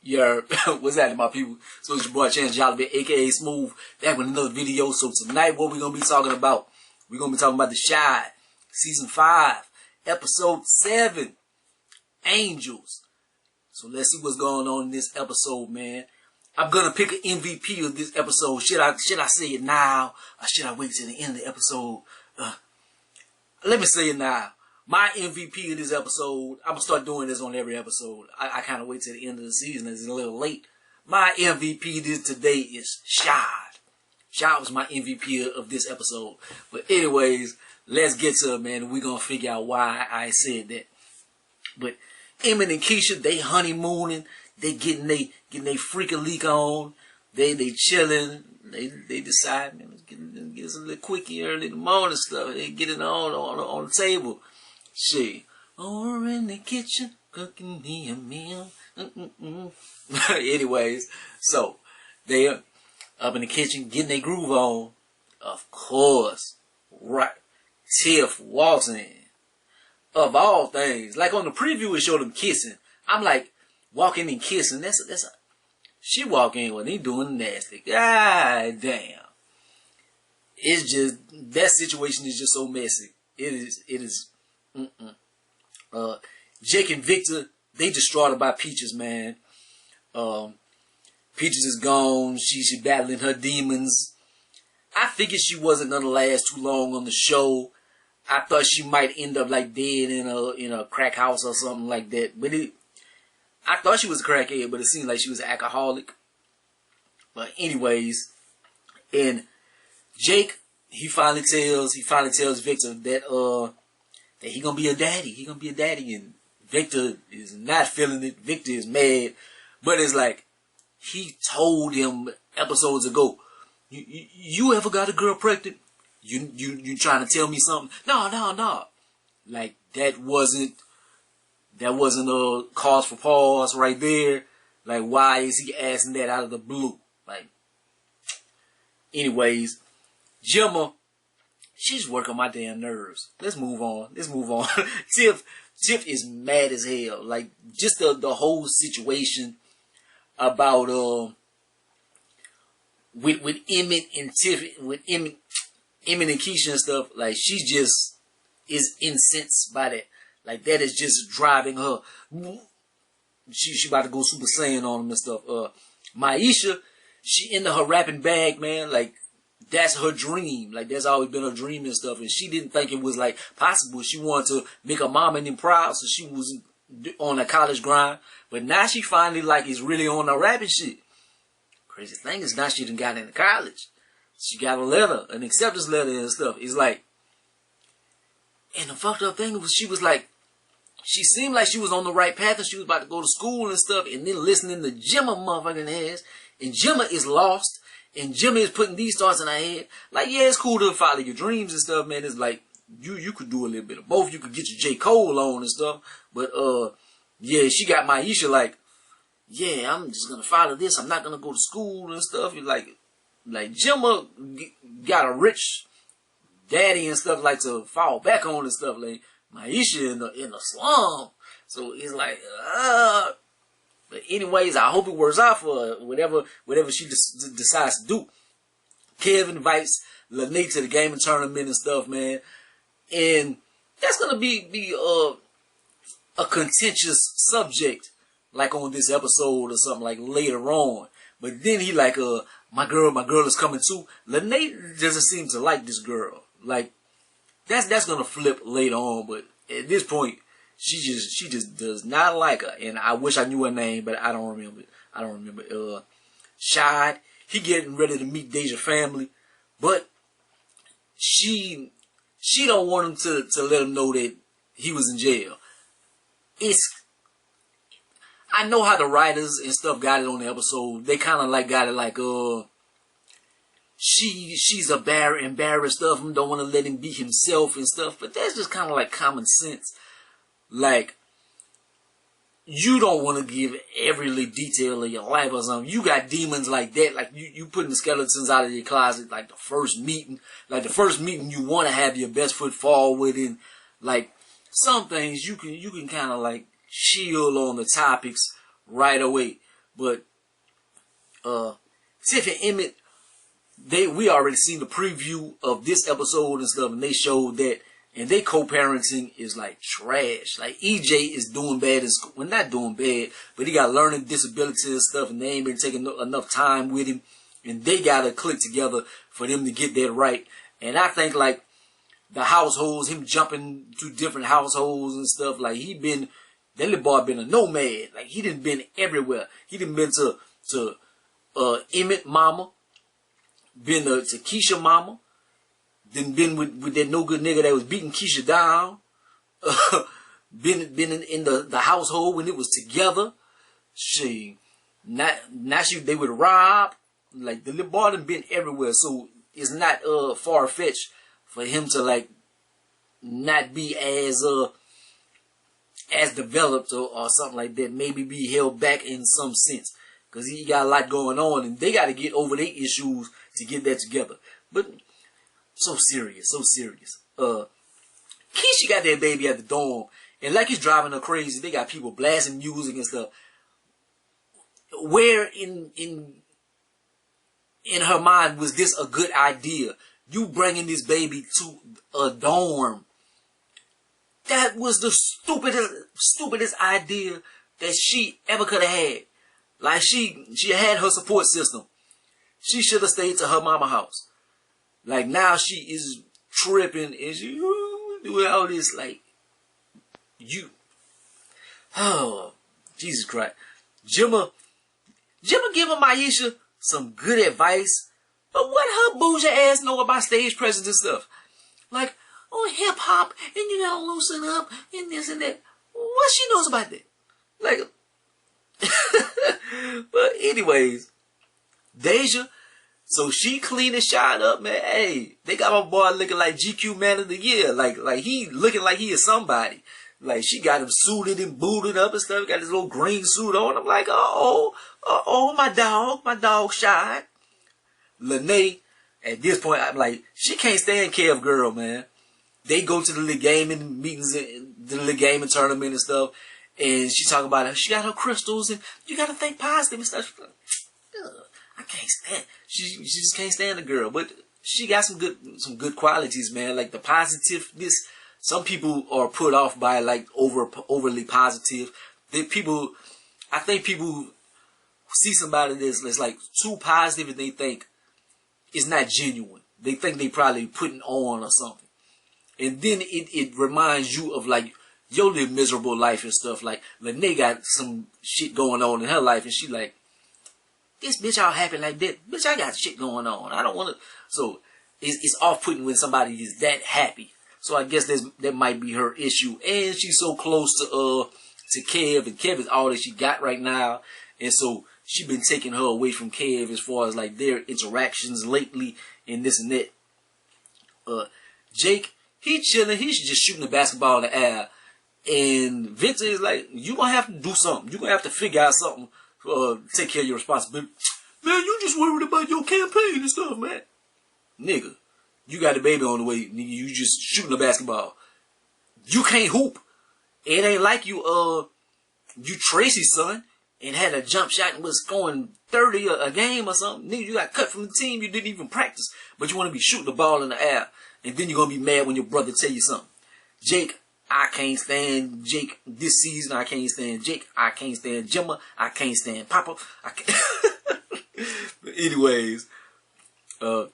Yeah, what's happening, my people? So it's your boy ChanceJolivette, aka Smooth, back with another video. So tonight, what we're gonna be talking about? We're gonna be talking about The Chi, season 5, episode 7, Angels. So let's see what's going on in this episode, man. I'm gonna pick an MVP of this episode. Should I say it now, or should I wait till the end of the episode? Let me say it now. My MVP of this episode, I'm gonna start doing this on every episode. I kind of wait till the end of the season. It's a little late. My MVP today is Shad. Shad was my MVP of this episode. But anyways, let's get to it, man. We're gonna figure out why I said that. But Emmett and Kiesha, they honeymooning. They getting they freak a leak on. They chilling. They decide, man, let's get us a little quickie early in the morning stuff. They get it on the table. Shit, over in the kitchen, cooking me a meal. Anyways, so they are up in the kitchen getting their groove on. Of course, right. Tiff walks in. Of all things, like on the preview, it showed them kissing. I'm like, walking and kissing. She walk in when he doing nasty. God damn. It's just, that situation is just so messy. It is. Jake and Victor, they distraught by Peaches, man. Peaches is gone. She battling her demons. I figured she wasn't gonna last too long on the show. I thought she might end up like dead in a crack house or something like that. But I thought she was a crackhead, but it seemed like she was an alcoholic. But anyways, and Jake, he finally tells Victor that he gonna be a daddy. He gonna be a daddy, and Victor is not feeling it. Victor is mad, but it's like he told him episodes ago. You ever got a girl pregnant? You trying to tell me something? No. Like that wasn't a cause for pause right there. Like, why is he asking that out of the blue? Like, anyways, Jemma, she's working my damn nerves. Let's move on. Tiff is mad as hell. Like, just the whole situation about with Emmett and Tiff, with Emmett and Kiesha and stuff. Like, she just is incensed by that. Like, that is just driving her. She about to go Super Saiyan on him and stuff. Maisha, she into her rapping bag, man. Like, that's her dream. Like, that's always been her dream and stuff. And she didn't think it was, like, possible. She wanted to make her mom and them proud, so she was on a college grind. But now she finally, like, is really on the rapping shit. Crazy thing is now she done got into college. She got a letter, an acceptance letter and stuff. It's like, and the fucked up thing was she was like, she seemed like she was on the right path and she was about to go to school and stuff, and then listening to Jemma motherfucking ass, and Jemma is lost, and Jemma is putting these thoughts in her head. Like, yeah, it's cool to follow your dreams and stuff, man. It's like, you could do a little bit of both. You could get your J. Cole on and stuff, but, yeah, she got Maisha like, yeah, I'm just gonna follow this. I'm not gonna go to school and stuff. Like Jemma got a rich daddy and stuff like to fall back on and stuff. Like, Maisha in the slum. So it's like, but anyways, I hope it works out for her, whatever she decides to do. Kev invites Lene to the gaming tournament and stuff, man. And that's gonna be a contentious subject, like on this episode or something, like later on. But then he like, my girl is coming too. Lene doesn't seem to like this girl. Like, that's gonna flip later on, but at this point, she just does not like her. And I wish I knew her name, but I don't remember. Shad, he getting ready to meet Deja's family, but she don't want him to let him know that he was in jail. I know how the writers and stuff got it on the episode. They kind of like got it like, she's embarrassed of him, don't want to let him be himself and stuff. But that's just kind of like common sense. Like, you don't want to give every little detail of your life or something. You got demons like that. Like, you putting the skeletons out of your closet, like the first meeting. Like, the first meeting, you want to have your best foot forward. And, like, some things you can kind of, like, chill on the topics right away. But Tiff and Emmett, we already seen the preview of this episode and stuff, and they showed that, and they co-parenting is like trash. Like EJ is doing bad in school. Well, not doing bad, but he got learning disabilities and stuff, and they ain't been taking enough time with him, and they gotta click together for them to get that right. And I think like the households, him jumping to different households and stuff, like that little boy been a nomad. Like he done been everywhere. He done been to Emmett mama, been to Kiesha mama, then been with that no good nigga that was beating Kiesha down. been in the household when it was together. They would rob. Like the little boy done been everywhere, so it's not far fetched for him to like not be as developed or something like that. Maybe be held back in some sense, because he got a lot going on, and they got to get over their issues to get that together. But so serious. Kiesha got that baby at the dorm, and like he's driving her crazy. They got people blasting music and stuff. Where in her mind was this a good idea? You bringing this baby to a dorm? That was the stupidest idea that she ever could have had. Like she had her support system. She should have stayed to her mama house. Like now she is tripping and she doing all this like oh Jesus Christ. Jemma giving Kiesha some good advice, but what her bougie ass know about stage presence and stuff? Like, oh, hip hop, and you gotta loosen up, and this and that. What she knows about that? Like, but anyways, Deja, so she clean and shot up, man. Hey, they got my boy looking like GQ Man of the Year. Like he looking like he is somebody. Like she got him suited and booted up and stuff. Got his little green suit on. I'm like, my dog shot. Lene, at this point, I'm like, she can't stand Kev girl, man. They go to the little gaming meetings, the little gaming tournament and stuff, and she talking about it. She got her crystals, and you got to think positive and stuff. Like, I can't stand. She just can't stand the girl, but she got some good qualities, man. Like the positiveness. Some people are put off by like overly positive. I think people see somebody that's like too positive and they think it's not genuine. They think they probably putting on or something. And then it reminds you of like your little miserable life and stuff. Like Lene got some shit going on in her life and she like, this bitch all happy like that. Bitch, I got shit going on. I don't want to. So it's off-putting when somebody is that happy. So I guess that might be her issue. And she's so close to Kev, and Kev is all that she got right now. And so she been taking her away from Kev as far as like their interactions lately and this and that. Jake, he chilling. He's just shooting the basketball in the air. And Victor is like, you gonna have to do something. You gonna have to figure out something. Take care of your responsibility. Man, you just worried about your campaign and stuff, man. Nigga, you got the baby on the way. Nigga, you just shooting the basketball. You can't hoop. It ain't like you Tracy's son and had a jump shot and was scoring 30 a game or something. Nigga, you got cut from the team. You didn't even practice. But you want to be shooting the ball in the air. And then you're going to be mad when your brother tell you something. Jake, I can't stand Jake this season. I can't stand Jake. I can't stand Jemma. I can't stand Papa. But anyways, so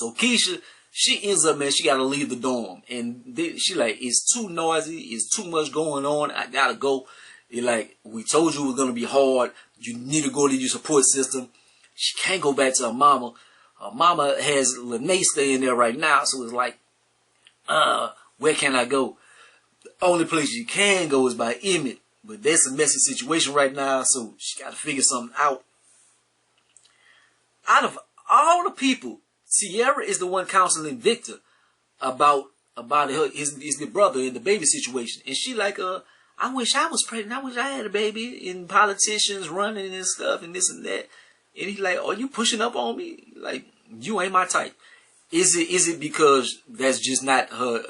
Kiesha, she ends up, man, she got to leave the dorm. And she like, it's too noisy. It's too much going on. I got to go. It like, we told you it was going to be hard. You need to go to your support system. She can't go back to her mama. Her mama has Lene staying there right now. So it's like, where can I go? The only place you can go is by Emmett. But that's a messy situation right now. So she got to figure something out. Out of all the people, Sierra is the one counseling Victor about his brother in the baby situation. And she like, I wish I was pregnant. I wish I had a baby. And politicians running and stuff and this and that. And he's like, are you pushing up on me? Like, you ain't my type. Is it because that's just not her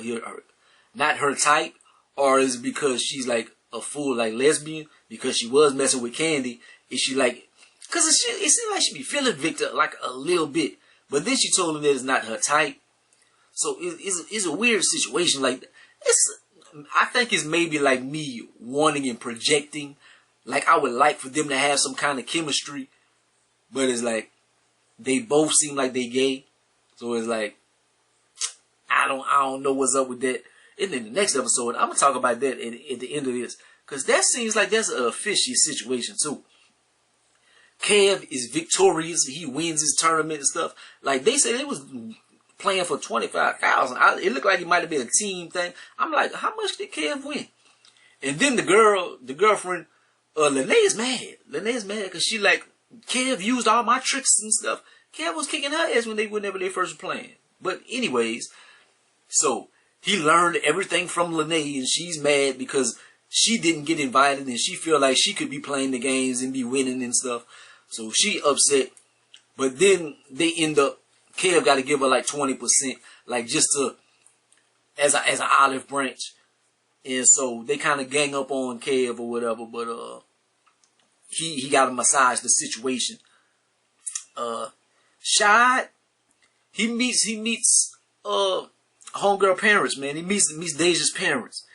type? Or is it because she's like a full like lesbian? because she was messing with Candy. Is she like, cause it seemed like she be feeling Victor like a little bit, but then she told him that it's not her type. So it's a weird situation. Like I think it's maybe like me wanting and projecting. Like I would like for them to have some kind of chemistry, but it's like they both seem like they gay. So it's like I don't know what's up with that. And in the next episode, I'm gonna talk about that at the end of this, cause that seems like that's a fishy situation too. Kev is victorious. He wins his tournament and stuff. Like they said, they was playing for 25,000. It looked like it might have been a team thing. I'm like, how much did Kev win? And then the girlfriend, Lene's mad. Lene's mad because she like, Kev used all my tricks and stuff. Kev was kicking her ass whenever they first were playing. But anyways, so he learned everything from Lene, and she's mad because she didn't get invited and she feel like she could be playing the games and be winning and stuff. So she upset. But then they end up, Kev got to give her like 20%, like just to, as an olive branch. And so they kind of gang up on Kev or whatever, but he got to massage the situation. Shad, he meets homegirl parents, man. He meets Deja's parents.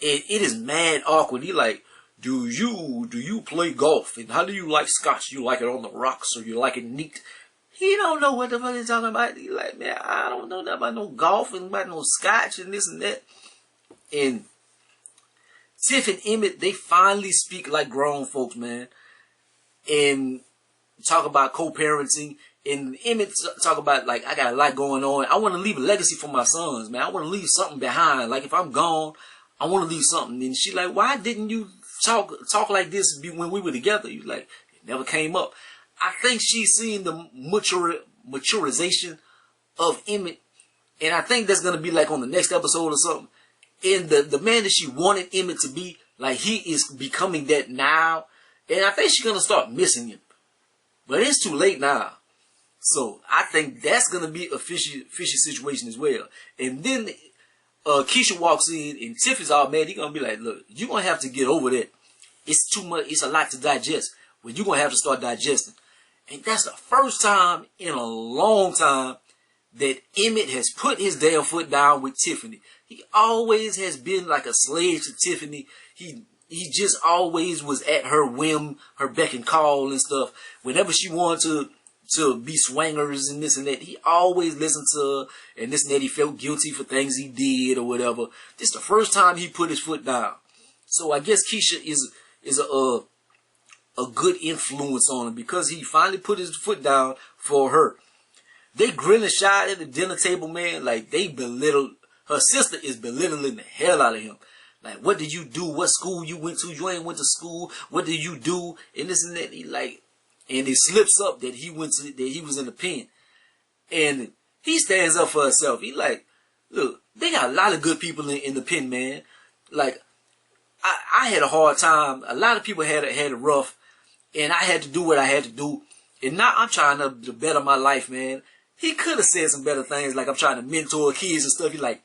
And it is mad awkward. He like, do you play golf? And how do you like scotch? You like it on the rocks or you like it neat? He don't know what the fuck he's talking about. He like, man, I don't know nothing about no golf and about no scotch and this and that. And Tiff and Emmett, they finally speak like grown folks, man. And talk about co-parenting. And Emmett talk about, like, I got a lot going on. I want to leave a legacy for my sons, man. I want to leave something behind. Like, if I'm gone, I want to leave something. And she like, why didn't you talk like this when we were together? You like, it never came up. I think she's seeing the maturization of Emmett. And I think that's going to be like on the next episode or something. And the man that she wanted Emmett to be, like, he is becoming that now. And I think she's going to start missing him. But it's too late now. So I think that's going to be a fishy situation as well. And then Kiesha walks in and Tiff is all mad. He's going to be like, look, you're going to have to get over that. It's too much. It's a lot to digest. But you're going to have to start digesting. And that's the first time in a long time that Emmett has put his damn foot down with Tiffany. He always has been like a slave to Tiffany. He just always was at her whim, her beck and call and stuff. Whenever she wanted to be swangers and this and that, he always listened to her and this and that. He felt guilty for things he did or whatever. This is the first time he put his foot down. So I guess Kiesha is a good influence on him because he finally put his foot down for her. They grin and shy at the dinner table, man. Like, they belittle. Her sister is belittling the hell out of him. Like, what did you do? What school you went to? You ain't went to school. What did you do? And this and that. He like, and it slips up that he was in the pen. And he stands up for himself. He like, look, they got a lot of good people in the pen, man. Like, I had a hard time. A lot of people had it rough. And I had to do what I had to do. And now I'm trying to better my life, man. He could have said some better things, like I'm trying to mentor kids and stuff. He's like,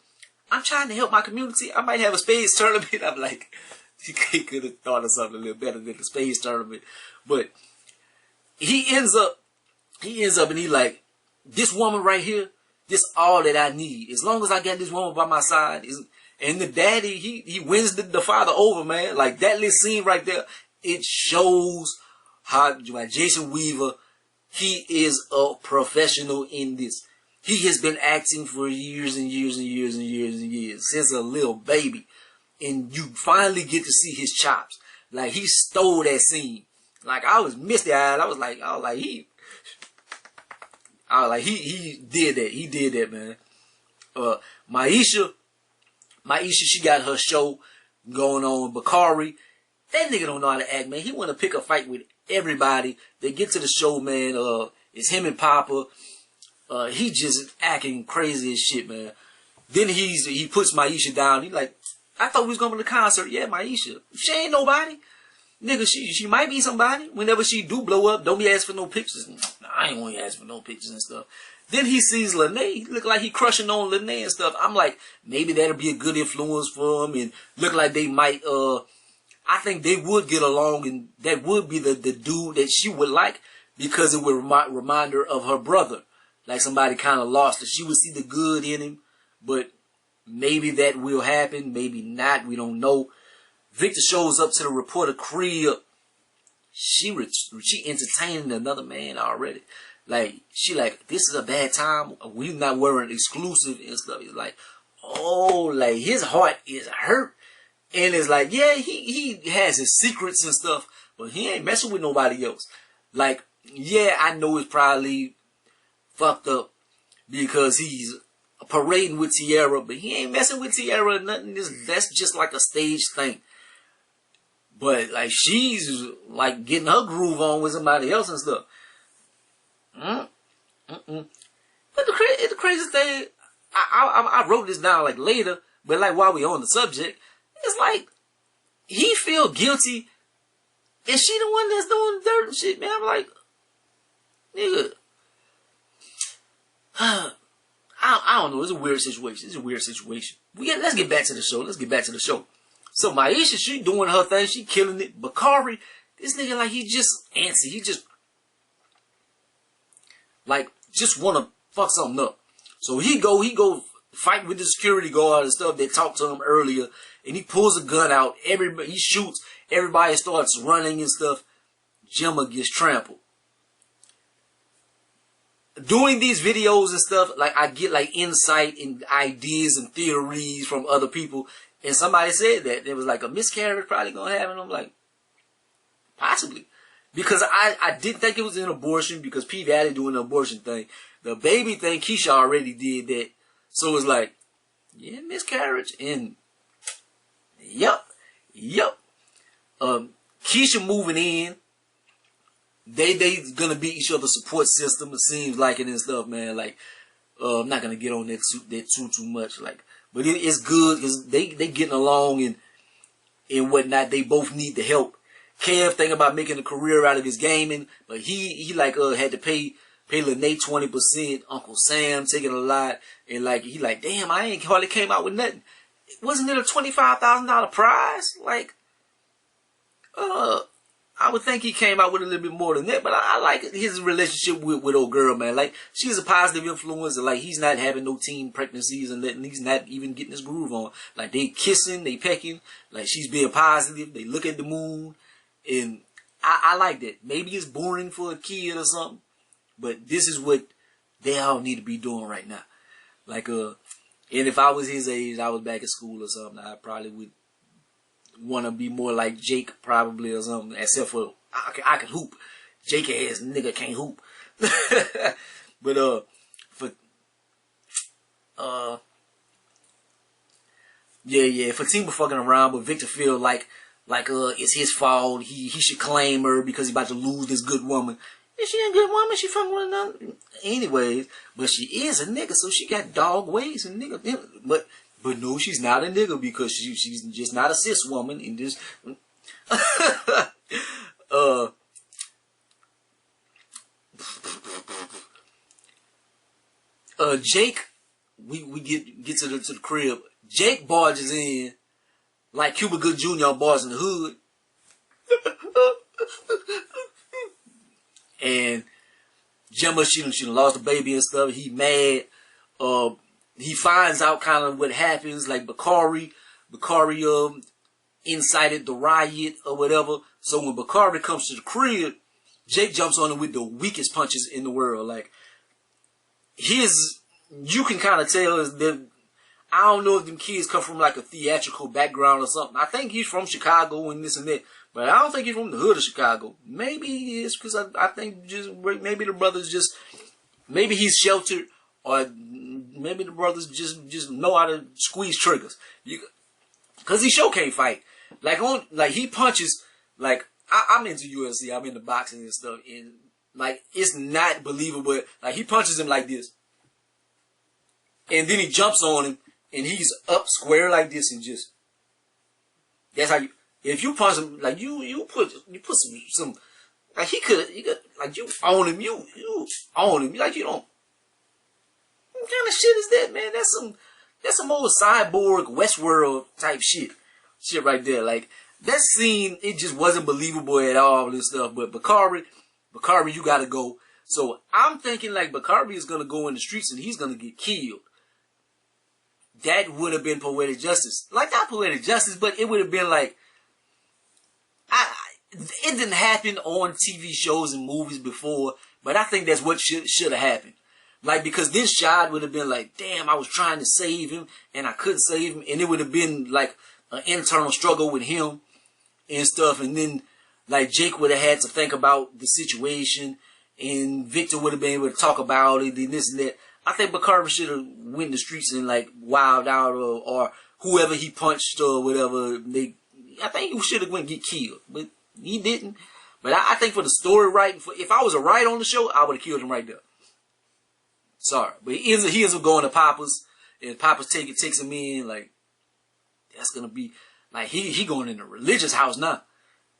I'm trying to help my community. I might have a spades tournament. I'm like, he could have thought of something a little better than the spades tournament. But he ends up and he like, this woman right here, this all that I need. As long as I got this woman by my side. And the daddy, he wins the father over, man. Like, that little scene right there, it shows how Jason Weaver, he is a professional in this. He has been acting for years and years and years and years and years, since a little baby. And you finally get to see his chops. Like, he stole that scene. Like, I was misty-eyed. I was like, he did that. He did that, man. Maisha, she got her show going on. Bakari, that nigga don't know how to act, man. He want to pick a fight with everybody. They get to the show, man. It's him and Papa. He just acting crazy as shit, man. Then he puts Maisha down. He like, I thought we was going to the concert. Yeah, Maisha. She ain't nobody. Nigga, she might be somebody. Whenever she do blow up, don't be asking for no pictures. I ain't want you to ask for no pictures and stuff. Then he sees Lene. He look like he crushing on Lene and stuff. I'm like, maybe that'll be a good influence for him. And look like they might I think they would get along, and that would be the dude that she would like, because it would remind her of her brother. Like somebody kind of lost her. She would see the good in him, but maybe that will happen, maybe not. We don't know. Victor shows up to the reporter crib. She entertaining another man already. Like, she like, this is a bad time. We not wearing exclusive and stuff. It's like, oh, like his heart is hurt. And it's like, yeah, he has his secrets and stuff, but he ain't messing with nobody else. Like, yeah, I know it's probably fucked up because he's parading with Tiara, but he ain't messing with Tiara or nothing. That's just like a stage thing. But like, she's like getting her groove on with somebody else and stuff. But the crazy thing, I wrote this down like later, but like while we on the subject, it's like he feel guilty, and she the one that's doing dirt and shit, man. I'm like, nigga, I don't know. It's a weird situation. Let's get back to the show. So Maisha, she doing her thing. She killing it. Bakari, this nigga, like, he just antsy. He just, like, just want to fuck something up. So he go fight with the security guard and stuff that talked to him earlier. And he pulls a gun out. He shoots. Everybody starts running and stuff. Jemma gets trampled. Doing these videos and stuff, like, I get like insight and ideas and theories from other people. And somebody said that there was like a miscarriage probably gonna happen. I'm like, possibly. Because I didn't think it was an abortion, because P Valley doing the abortion thing. The baby thing, Kiesha already did that. So it's like, yeah, miscarriage. And yep. Kiesha moving in. They gonna be each other's support system. It seems like it and stuff, man. Like, I'm not gonna get on that too much. Like, but it's good because they getting along and whatnot. They both need the help. Kev thinking about making a career out of his gaming, but he like had to pay Lene 20%. Uncle Sam taking a lot, and like he like, damn, I ain't hardly came out with nothing. Wasn't it a $25,000 prize? Like, I would think he came out with a little bit more than that, but I like his relationship with old girl, man. Like, she's a positive influence, and like, he's not having no teen pregnancies and that, and he's not even getting his groove on. Like, they kissing, they pecking, like, she's being positive, they look at the moon, and I like that. Maybe it's boring for a kid or something, but this is what they all need to be doing right now. Like, and if I was his age, I was back at school or something, I probably would want to be more like Jake, probably, or something, except for I can hoop. Jake ass nigga can't hoop. But Fatima fucking around, but Victor feel like it's his fault. He should claim her because he about to lose this good woman. Is she a good woman? She fucking one another. Anyways, but she is a nigga, so she got dog ways and nigga. But no, she's not a nigga because she's just not a cis woman and just Jake, we get to the crib. Jake barges in like Cuba Good Jr. on Bars in the Hood. And Jemma, she done lost the baby and stuff. He mad. He finds out kind of what happens, like Bakari incited the riot or whatever. So when Bakari comes to the crib, Jake jumps on him with the weakest punches in the world. Like, you can kind of tell is that, I don't know if them kids come from like a theatrical background or something. I think he's from Chicago and this and that, but I don't think he's from the hood of Chicago. Maybe he is, because I think just maybe the brothers just, maybe he's sheltered, or maybe the brothers just know how to squeeze triggers. Cause he sure can't fight. Like he punches, like, I'm into UFC, I'm into boxing and stuff, and like, it's not believable. Like, he punches him like this, and then he jumps on him, and he's up square like this, and just, that's how if you punch him, like, you put some, like, he could, like, you own him, you own him, like, you don't. What kind of shit is that, man? That's some old cyborg Westworld type shit right there. Like, that scene, it just wasn't believable at all and stuff. But Bakari, you gotta go. So I'm thinking like Bakari is gonna go in the streets and he's gonna get killed. That would have been poetic justice. Like, not poetic justice, but it would have been like, it didn't happen on TV shows and movies before, but I think that's what should have happened. Like, because then Shad would have been like, damn, I was trying to save him and I couldn't save him, and it would have been like an internal struggle with him and stuff, and then like Jake would have had to think about the situation, and Victor would have been able to talk about it and this and that. I think Bakari should have went in the streets and like wild out, or whoever he punched or whatever. I think he should have went and get killed, but he didn't. But I think for the story writing, if I was a writer on the show, I would have killed him right there. Sorry, but he ends up going to Papa's, and Papa's takes him in. Like, that's gonna be like he going in a religious house now.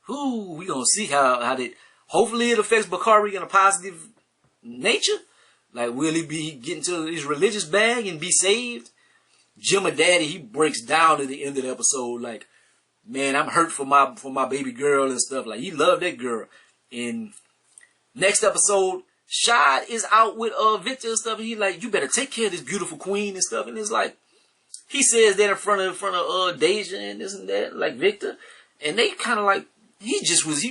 Whoo, we gonna see how that. Hopefully it affects Bakari in a positive nature. Like, will he be getting to his religious bag and be saved? Jemma daddy, he breaks down at the end of the episode like, man, I'm hurt for my baby girl and stuff. Like, he loved that girl. And next episode, Shad is out with Victor and stuff, and he like, you better take care of this beautiful queen and stuff. And it's like, he says that in front of Deja and this and that, like Victor, and they kind of like, he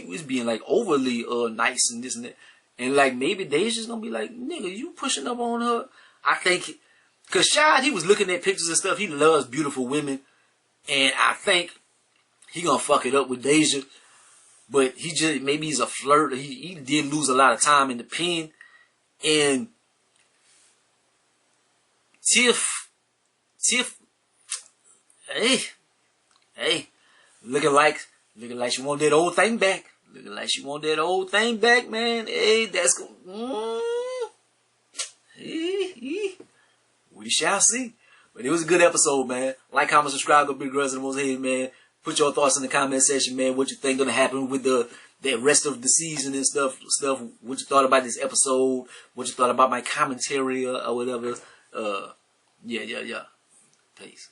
was being like overly nice and this and that. And like, maybe Deja's gonna be like, nigga, you pushing up on her. I think, cause Shad, he was looking at pictures and stuff. He loves beautiful women. And I think he gonna fuck it up with Deja. But maybe he's a flirt. He did lose a lot of time in the pen. And Tiff, hey, looking like she want that old thing back. Looking like she want that old thing back, man. Hey, that's we shall see. But it was a good episode, man. Like, comment, subscribe, go Big Girls in the Most Head, man. Put your thoughts in the comment section, man. What you think gonna happen with the rest of the season and stuff. What you thought about this episode? What you thought about my commentary or whatever? Yeah. Peace.